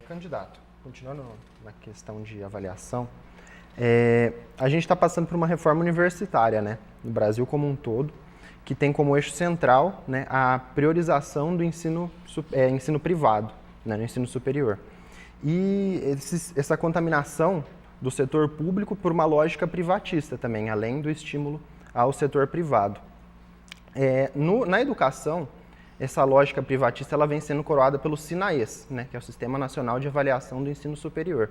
Candidato, continuando na questão de avaliação, a gente está passando por uma reforma universitária, né, no Brasil como um todo, que tem como eixo central, né, a priorização do ensino privado, né, no ensino superior. E essa contaminação do setor público por uma lógica privatista também, além do estímulo ao setor privado. Na educação, essa lógica privatista ela vem sendo coroada pelo SINAES, né, que é o Sistema Nacional de Avaliação do Ensino Superior,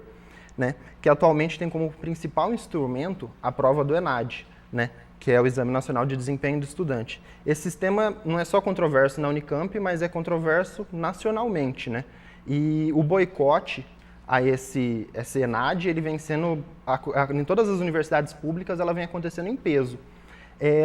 né, que atualmente tem como principal instrumento a prova do ENAD, né, que é o Exame Nacional de Desempenho do Estudante. Esse sistema não é só controverso na Unicamp, mas é controverso nacionalmente, né, e o boicote a esse ENAD, ele vem sendo, em todas as universidades públicas, ela vem acontecendo em peso.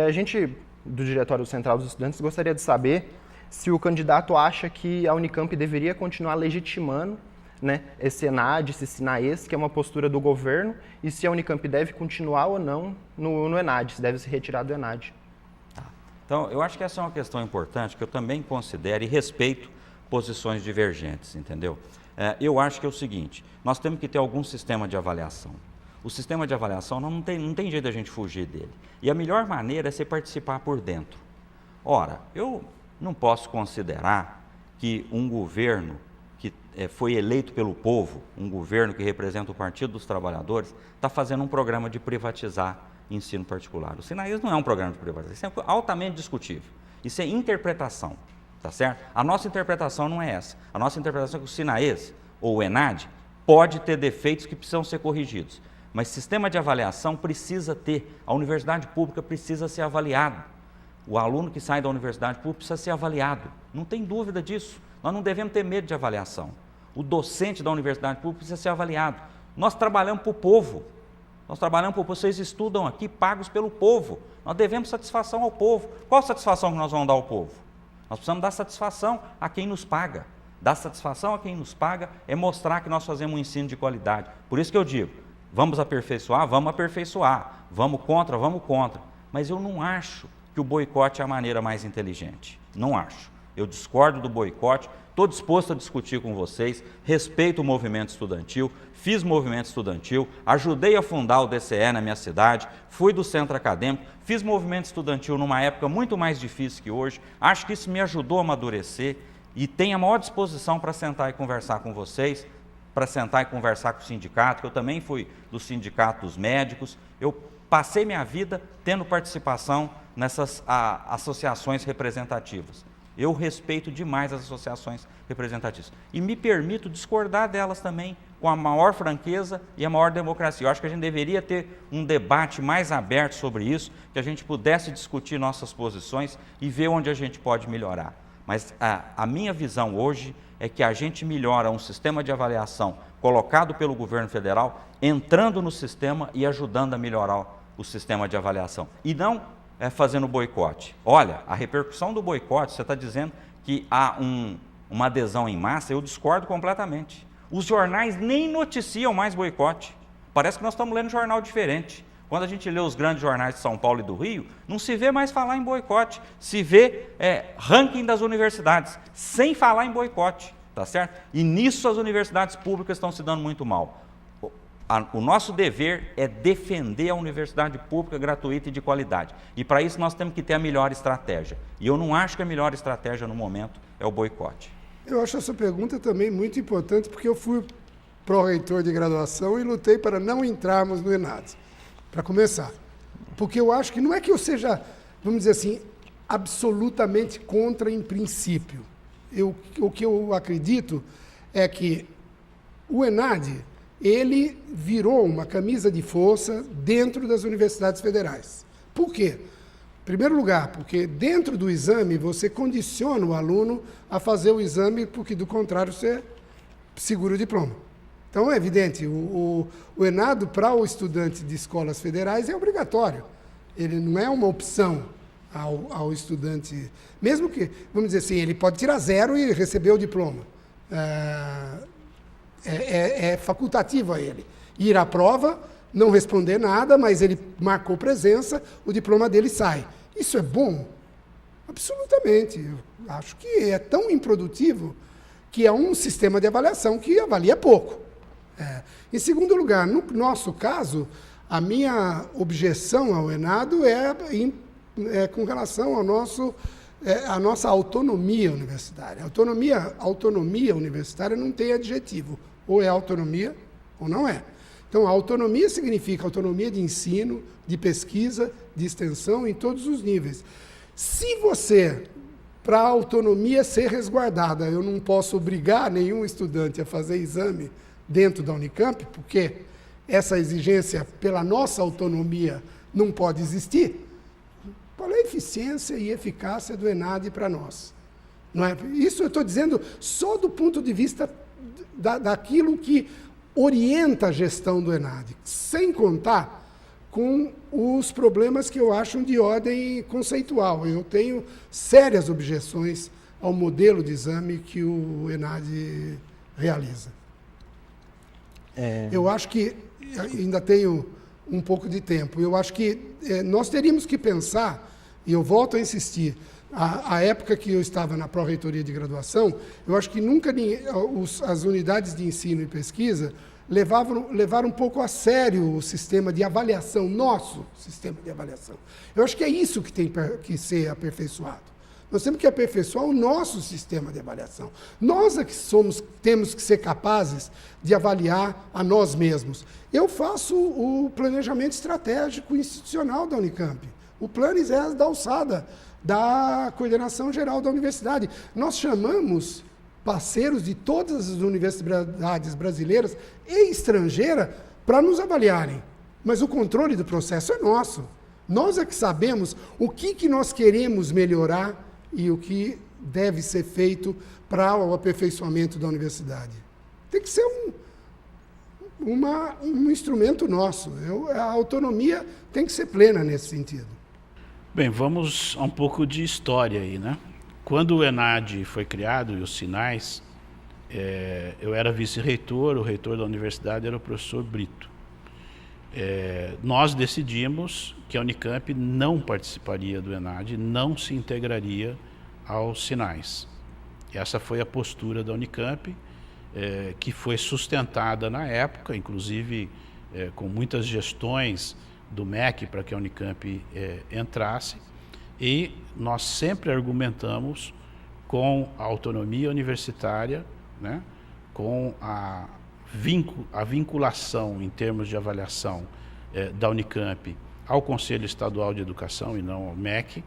A gente, do Diretório Central dos Estudantes, gostaria de saber se o candidato acha que a Unicamp deveria continuar legitimando, né, esse ENAD, esse SINAES, que é uma postura do governo, e se a Unicamp deve continuar ou não no ENAD, se deve se retirar do ENAD. Então, eu acho que essa é uma questão importante, que eu também considero e respeito posições divergentes, entendeu? Eu acho que é o seguinte, nós temos que ter algum sistema de avaliação. O sistema de avaliação não tem jeito da gente fugir dele. E a melhor maneira é você participar por dentro. Ora, eu não posso considerar que um governo que foi eleito pelo povo, um governo que representa o Partido dos Trabalhadores, está fazendo um programa de privatizar ensino particular. O SINAES não é um programa de privatização, isso é altamente discutível. Isso é interpretação, tá certo? A nossa interpretação não é essa. A nossa interpretação é que o SINAES, ou o ENAD, pode ter defeitos que precisam ser corrigidos. Mas sistema de avaliação precisa ter, a universidade pública precisa ser avaliada. O aluno que sai da universidade pública precisa ser avaliado, não tem dúvida disso. Nós não devemos ter medo de avaliação. O docente da universidade pública precisa ser avaliado. Nós trabalhamos para o povo, vocês estudam aqui pagos pelo povo. Nós devemos satisfação ao povo. Qual satisfação que nós vamos dar ao povo? Nós precisamos dar satisfação a quem nos paga. Dar satisfação a quem nos paga é mostrar que nós fazemos um ensino de qualidade. Por isso que eu digo, vamos aperfeiçoar, vamos contra. Mas eu não acho que o boicote é a maneira mais inteligente. Não acho. Eu discordo do boicote, estou disposto a discutir com vocês, respeito o movimento estudantil, fiz movimento estudantil, ajudei a fundar o DCE na minha cidade, fui do centro acadêmico, fiz movimento estudantil numa época muito mais difícil que hoje, acho que isso me ajudou a amadurecer e tenho a maior disposição para sentar e conversar com vocês, para sentar e conversar com o sindicato, que eu também fui do sindicato dos médicos, eu passei minha vida tendo participação nessas associações representativas. Eu respeito demais as associações representativas e me permito discordar delas também com a maior franqueza e a maior democracia. Eu acho que a gente deveria ter um debate mais aberto sobre isso, que a gente pudesse discutir nossas posições e ver onde a gente pode melhorar. Mas a minha visão hoje é que a gente melhora um sistema de avaliação colocado pelo governo federal, entrando no sistema e ajudando a melhorar o sistema de avaliação. E não fazendo boicote. Olha, a repercussão do boicote, você está dizendo que há uma adesão em massa, eu discordo completamente. Os jornais nem noticiam mais boicote. Parece que nós estamos lendo um jornal diferente. Quando a gente lê os grandes jornais de São Paulo e do Rio, não se vê mais falar em boicote, se vê ranking das universidades, sem falar em boicote, tá certo? E nisso as universidades públicas estão se dando muito mal. O nosso dever é defender a universidade pública gratuita e de qualidade. E para isso nós temos que ter a melhor estratégia. E eu não acho que a melhor estratégia no momento é o boicote. Eu acho essa pergunta também muito importante, porque eu fui pró-reitor de graduação e lutei para não entrarmos no ENAD, para começar. Porque eu acho que não é que eu seja, vamos dizer assim, absolutamente contra em princípio. O que eu acredito é que o ENAD, ele virou uma camisa de força dentro das universidades federais. Por quê? Em primeiro lugar, porque dentro do exame você condiciona o aluno a fazer o exame, porque do contrário você segura o diploma. Então é evidente, o ENAD para o estudante de escolas federais é obrigatório. Ele não é uma opção ao estudante, mesmo que, vamos dizer assim, ele pode tirar 0 e receber o diploma. É facultativo a ele ir à prova, não responder nada, mas ele marcou presença, o diploma dele sai. Isso é bom? Absolutamente. Eu acho que é tão improdutivo que é um sistema de avaliação que avalia pouco. Em segundo lugar, no nosso caso, a minha objeção ao ENADO é com relação ao à nossa autonomia universitária. Autonomia universitária não tem adjetivo. Ou é autonomia ou não é. Então, a autonomia significa autonomia de ensino, de pesquisa, de extensão em todos os níveis. Se você, para a autonomia ser resguardada, eu não posso obrigar nenhum estudante a fazer exame dentro da Unicamp, porque essa exigência pela nossa autonomia não pode existir, qual é a eficiência e eficácia do ENAD para nós? Não é? Isso eu estou dizendo só do ponto de vista daquilo que orienta a gestão do ENAD, sem contar com os problemas que eu acho de ordem conceitual. Eu tenho sérias objeções ao modelo de exame que o ENAD realiza. Eu acho que, ainda tenho um pouco de tempo, eu acho que nós teríamos que pensar, e eu volto a insistir, a época que eu estava na pró-reitoria de graduação, eu acho que nunca as unidades de ensino e pesquisa levaram um pouco a sério o sistema de avaliação, nosso sistema de avaliação. Eu acho que é isso que tem que ser aperfeiçoado. Nós temos que aperfeiçoar o nosso sistema de avaliação. Nós é que temos que ser capazes de avaliar a nós mesmos. Eu faço o planejamento estratégico institucional da Unicamp. O Planes é da alçada da coordenação geral da universidade. Nós chamamos parceiros de todas as universidades brasileiras e estrangeiras para nos avaliarem. Mas o controle do processo é nosso. Nós é que sabemos o que nós queremos melhorar e o que deve ser feito para o aperfeiçoamento da universidade. Tem que ser um instrumento nosso. A autonomia tem que ser plena nesse sentido. Bem, vamos a um pouco de história aí, né? Quando o ENAD foi criado e os sinais, eu era vice-reitor, o reitor da universidade era o professor Brito. Nós decidimos que a Unicamp não participaria do ENAD, não se integraria aos sinais. Essa foi a postura da Unicamp, que foi sustentada na época, inclusive com muitas gestões do MEC para que a Unicamp entrasse, e nós sempre argumentamos com a autonomia universitária, né, com a vinculação em termos de avaliação da Unicamp ao Conselho Estadual de Educação e não ao MEC.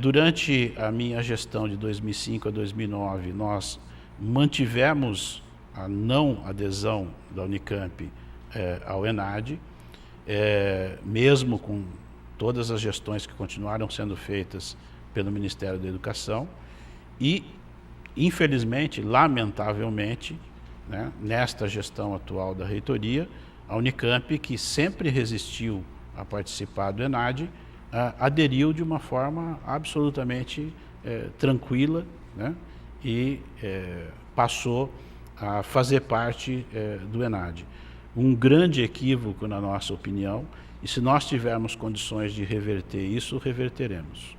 Durante a minha gestão de 2005 a 2009, nós mantivemos a não adesão da Unicamp ao ENAD, mesmo com todas as gestões que continuaram sendo feitas pelo Ministério da Educação e, infelizmente, lamentavelmente, né, nesta gestão atual da reitoria, a Unicamp, que sempre resistiu a participar do ENAD, aderiu de uma forma absolutamente tranquila, né, e passou a fazer parte do ENAD. Um grande equívoco, na nossa opinião, e se nós tivermos condições de reverter isso, reverteremos.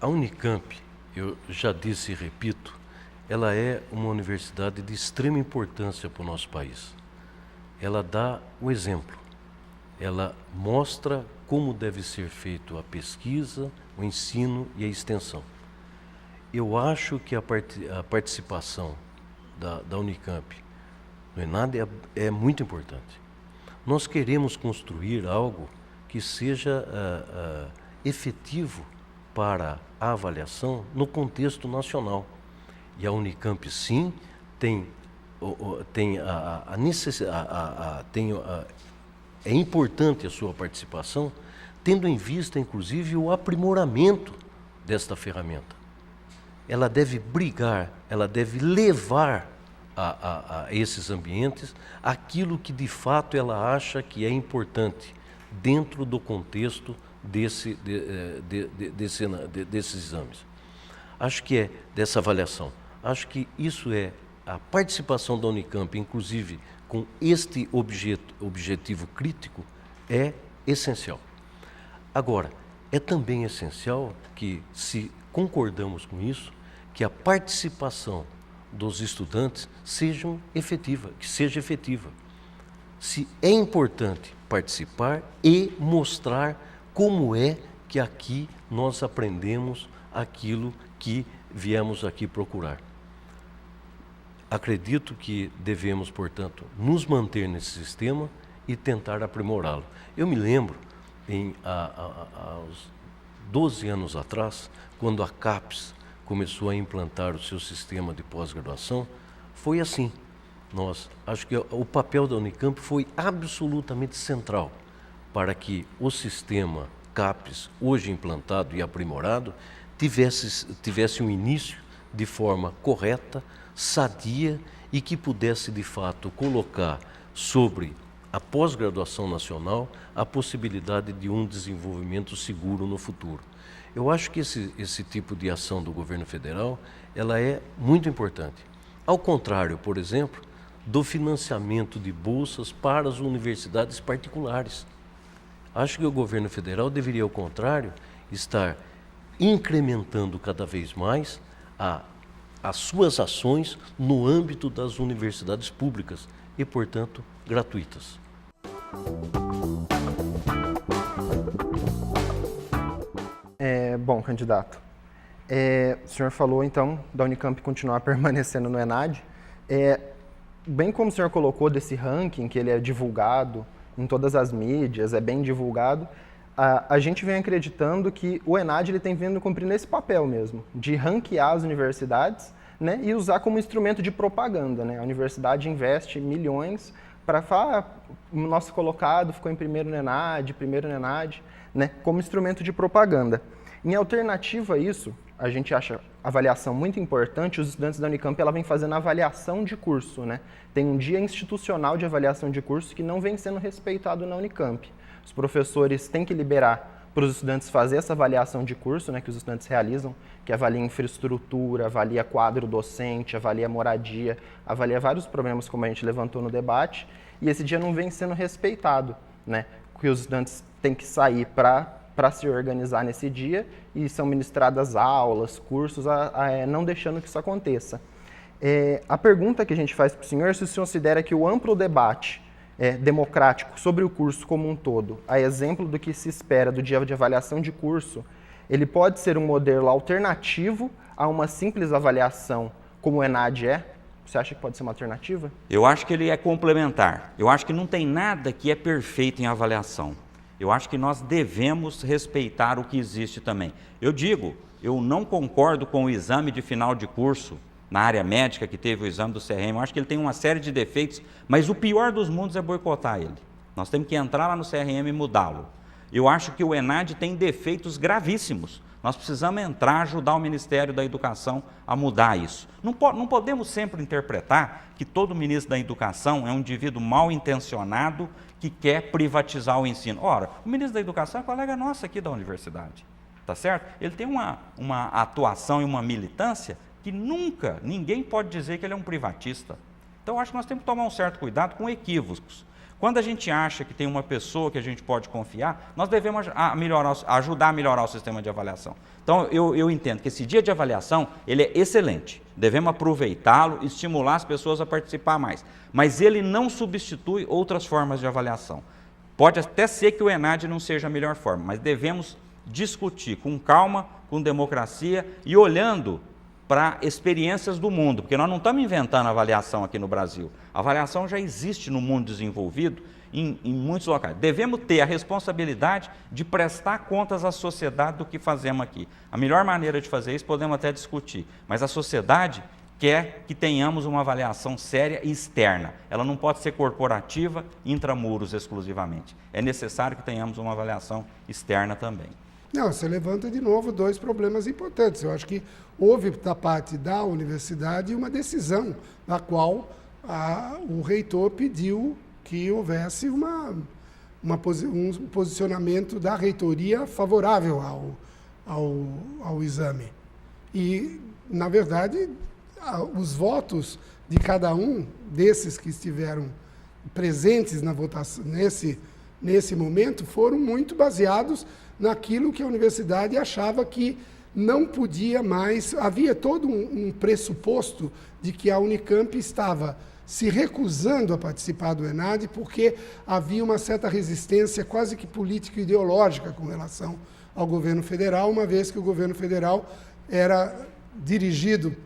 A Unicamp, eu já disse e repito, ela é uma universidade de extrema importância para o nosso país. Ela dá o exemplo, ela mostra como deve ser feito a pesquisa, o ensino e a extensão. Eu acho que a participação da Unicamp no ENAD é muito importante. Nós queremos construir algo que seja efetivo para a avaliação no contexto nacional. E a Unicamp, sim, é importante a sua participação, tendo em vista, inclusive, o aprimoramento desta ferramenta. Ela deve brigar, ela deve levar a esses ambientes aquilo que, de fato, ela acha que é importante dentro do contexto desses exames. Acho que dessa avaliação. Acho que isso é a participação da Unicamp, inclusive com este objetivo crítico, é essencial. Agora, é também essencial que, se concordamos com isso, que a participação dos estudantes seja efetiva. Se é importante participar e mostrar como é que aqui nós aprendemos aquilo que viemos aqui procurar. Acredito que devemos, portanto, nos manter nesse sistema e tentar aprimorá-lo. Eu me lembro, aos 12 anos atrás, quando a CAPES começou a implantar o seu sistema de pós-graduação, foi assim. Acho que o papel da Unicamp foi absolutamente central para que o sistema CAPES, hoje implantado e aprimorado, tivesse um início de forma correta, sadia e que pudesse, de fato, colocar sobre a pós-graduação nacional a possibilidade de um desenvolvimento seguro no futuro. Eu acho que esse tipo de ação do governo federal, ela é muito importante. Ao contrário, por exemplo, do financiamento de bolsas para as universidades particulares. Acho que o governo federal deveria, ao contrário, estar incrementando cada vez mais as suas ações no âmbito das universidades públicas e, portanto, gratuitas. Bom, candidato, o senhor falou, então, da Unicamp continuar permanecendo no ENAD. Bem como o senhor colocou desse ranking, que ele é divulgado em todas as mídias, é bem divulgado, a gente vem acreditando que o ENAD ele tem vindo cumprindo esse papel mesmo, de ranquear as universidades, né, e usar como instrumento de propaganda. Né? A universidade investe milhões para falar, o nosso colocado ficou em primeiro no ENAD, né, como instrumento de propaganda. Em alternativa a isso, a gente acha avaliação muito importante. Os estudantes da Unicamp ela vem fazendo avaliação de curso. Né? Tem um dia institucional de avaliação de curso que não vem sendo respeitado na Unicamp. Os professores têm que liberar para os estudantes fazer essa avaliação de curso, né, que os estudantes realizam, que avalia infraestrutura, avalia quadro docente, avalia moradia, avalia vários problemas, como a gente levantou no debate, e esse dia não vem sendo respeitado, né, que os estudantes têm que sair para se organizar nesse dia e são ministradas aulas, cursos, não deixando que isso aconteça. A pergunta que a gente faz para o senhor é se o senhor considera que o amplo debate democrático sobre o curso como um todo, a exemplo do que se espera do dia de avaliação de curso, ele pode ser um modelo alternativo a uma simples avaliação como o ENAD é? Você acha que pode ser uma alternativa? Eu acho que ele é complementar. Eu acho que não tem nada que é perfeito em avaliação. Eu acho que nós devemos respeitar o que existe também. Eu não concordo com o exame de final de curso na área médica, que teve o exame do CRM. Eu acho que ele tem uma série de defeitos, mas o pior dos mundos é boicotar ele. Nós temos que entrar lá no CRM e mudá-lo. Eu acho que o ENAD tem defeitos gravíssimos. Nós precisamos entrar, ajudar o Ministério da Educação a mudar isso. Não podemos sempre interpretar que todo ministro da Educação é um indivíduo mal intencionado que quer privatizar o ensino. Ora, o ministro da Educação é colega nosso aqui da universidade, tá certo? Ele tem uma atuação e uma militância que ninguém pode dizer que ele é um privatista. Então, acho que nós temos que tomar um certo cuidado com equívocos. Quando a gente acha que tem uma pessoa que a gente pode confiar, nós devemos ajudar a melhorar o sistema de avaliação. Então, eu entendo que esse dia de avaliação, ele é excelente. Devemos aproveitá-lo, estimular as pessoas a participar mais. Mas ele não substitui outras formas de avaliação. Pode até ser que o ENAD não seja a melhor forma, mas devemos discutir com calma, com democracia e olhando para experiências do mundo, porque nós não estamos inventando avaliação aqui no Brasil. A avaliação já existe no mundo desenvolvido em muitos locais. Devemos ter a responsabilidade de prestar contas à sociedade do que fazemos aqui. A melhor maneira de fazer isso podemos até discutir, mas a sociedade quer que tenhamos uma avaliação séria e externa. Ela não pode ser corporativa, intramuros exclusivamente. É necessário que tenhamos uma avaliação externa também. Não, você levanta de novo dois problemas importantes. Eu acho que houve da parte da universidade uma decisão na qual o reitor pediu que houvesse um posicionamento da reitoria favorável ao exame. E, na verdade, os votos de cada um desses que estiveram presentes na votação nesse momento foram muito baseados naquilo que a universidade achava que não podia mais. Havia todo um pressuposto de que a Unicamp estava se recusando a participar do ENAD porque havia uma certa resistência quase que político-ideológica com relação ao governo federal, uma vez que o governo federal era dirigido,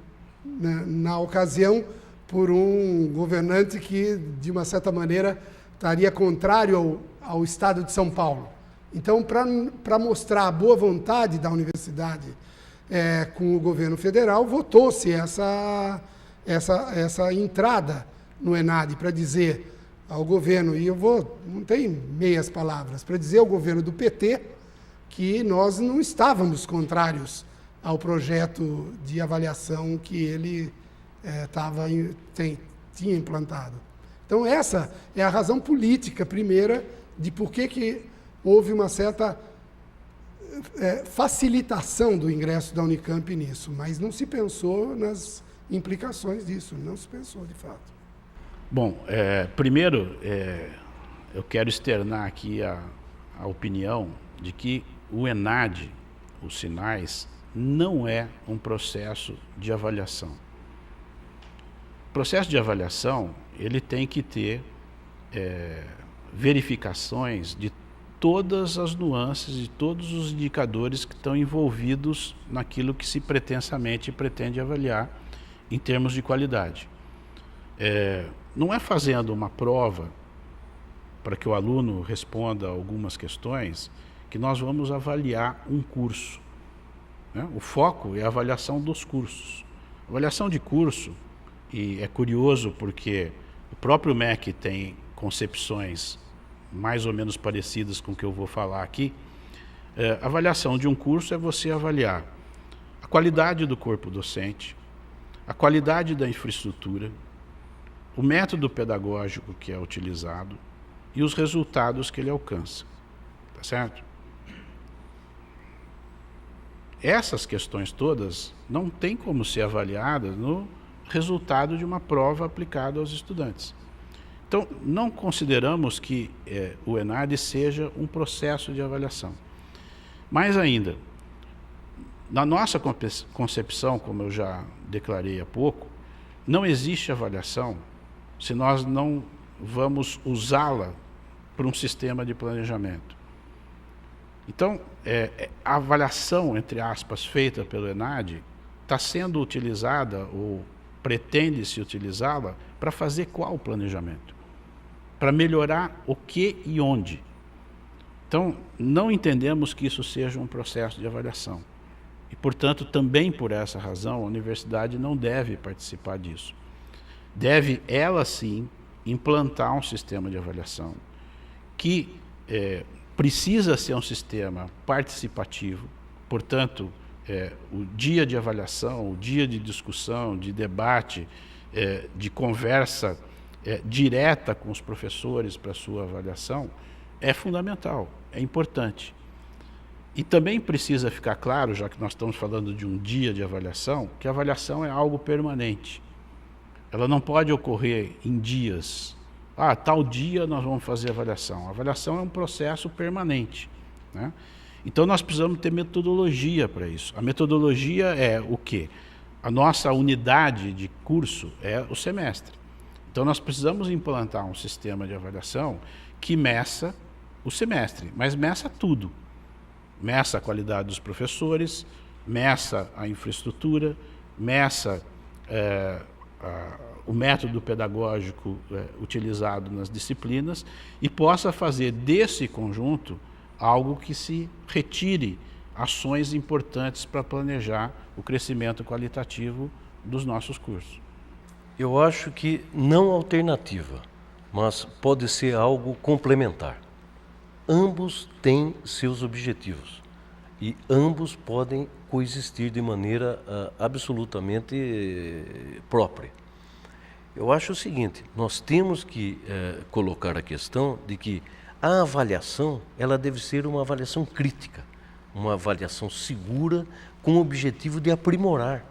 na ocasião, por um governante que, de uma certa maneira, estaria contrário ao Estado de São Paulo. Então, para mostrar a boa vontade da universidade com o governo federal, votou-se essa entrada no ENAD para dizer ao governo, e não tem meias palavras, para dizer ao governo do PT que nós não estávamos contrários ao projeto de avaliação que ele tinha implantado. Então, essa é a razão política primeira de por que houve uma certa facilitação do ingresso da Unicamp nisso, mas não se pensou nas implicações disso, não se pensou de fato. Bom, primeiro, eu quero externar aqui a opinião de que o ENAD, os sinais, não é um processo de avaliação. O processo de avaliação, ele tem que ter verificações de todas as nuances e todos os indicadores que estão envolvidos naquilo que se pretensamente pretende avaliar em termos de qualidade. Não é fazendo uma prova para que o aluno responda algumas questões que nós vamos avaliar um curso, né? O foco é a avaliação dos cursos. A avaliação de curso, e é curioso porque o próprio MEC tem concepções mais ou menos parecidas com o que eu vou falar aqui. A avaliação de um curso é você avaliar a qualidade do corpo docente, a qualidade da infraestrutura, o método pedagógico que é utilizado e os resultados que ele alcança. Tá certo? Essas questões todas não têm como ser avaliadas no resultado de uma prova aplicada aos estudantes. Então, não consideramos que o ENAD seja um processo de avaliação. Mais ainda, na nossa concepção, como eu já declarei há pouco, não existe avaliação se nós não vamos usá-la para um sistema de planejamento. Então, a avaliação, entre aspas, feita pelo ENAD está sendo utilizada ou pretende-se utilizá-la para fazer qual planejamento? Para melhorar o que e onde. Então, não entendemos que isso seja um processo de avaliação. E, portanto, também por essa razão, a universidade não deve participar disso. Deve, ela sim, implantar um sistema de avaliação que precisa ser um sistema participativo, portanto, o dia de avaliação, o dia de discussão, de debate, de conversa direta com os professores para a sua avaliação, é fundamental, é importante. E também precisa ficar claro, já que nós estamos falando de um dia de avaliação, que a avaliação é algo permanente. Ela não pode ocorrer em dias. Tal dia nós vamos fazer avaliação. A avaliação é um processo permanente, né? Então nós precisamos ter metodologia para isso. A metodologia é o quê? A nossa unidade de curso é o semestre. Então nós precisamos implantar um sistema de avaliação que meça o semestre, mas meça tudo. Meça a qualidade dos professores, meça a infraestrutura, meça o método pedagógico utilizado nas disciplinas e possa fazer desse conjunto algo que se retire ações importantes para planejar o crescimento qualitativo dos nossos cursos. Eu acho que não alternativa, mas pode ser algo complementar. Ambos têm seus objetivos e ambos podem coexistir de maneira absolutamente própria. Eu acho o seguinte, nós temos que colocar a questão de que a avaliação, ela deve ser uma avaliação crítica, uma avaliação segura com o objetivo de aprimorar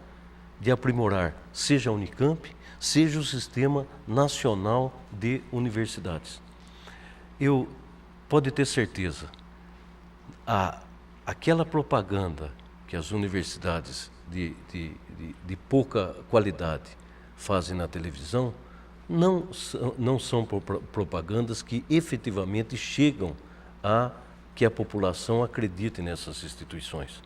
seja a Unicamp, seja o Sistema Nacional de Universidades. Pode ter certeza, aquela propaganda que as universidades de pouca qualidade fazem na televisão não são propagandas que efetivamente chegam a que a população acredite nessas instituições.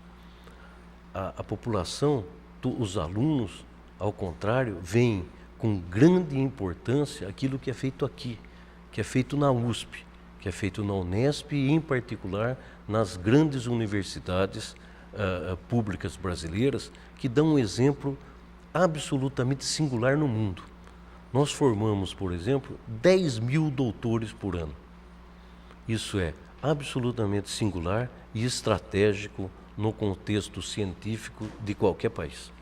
A população, os alunos, ao contrário, veem com grande importância aquilo que é feito aqui, que é feito na USP, que é feito na Unesp e, em particular, nas grandes universidades públicas brasileiras, que dão um exemplo absolutamente singular no mundo. Nós formamos, por exemplo, 10 mil doutores por ano. Isso é absolutamente singular e estratégico no contexto científico de qualquer país.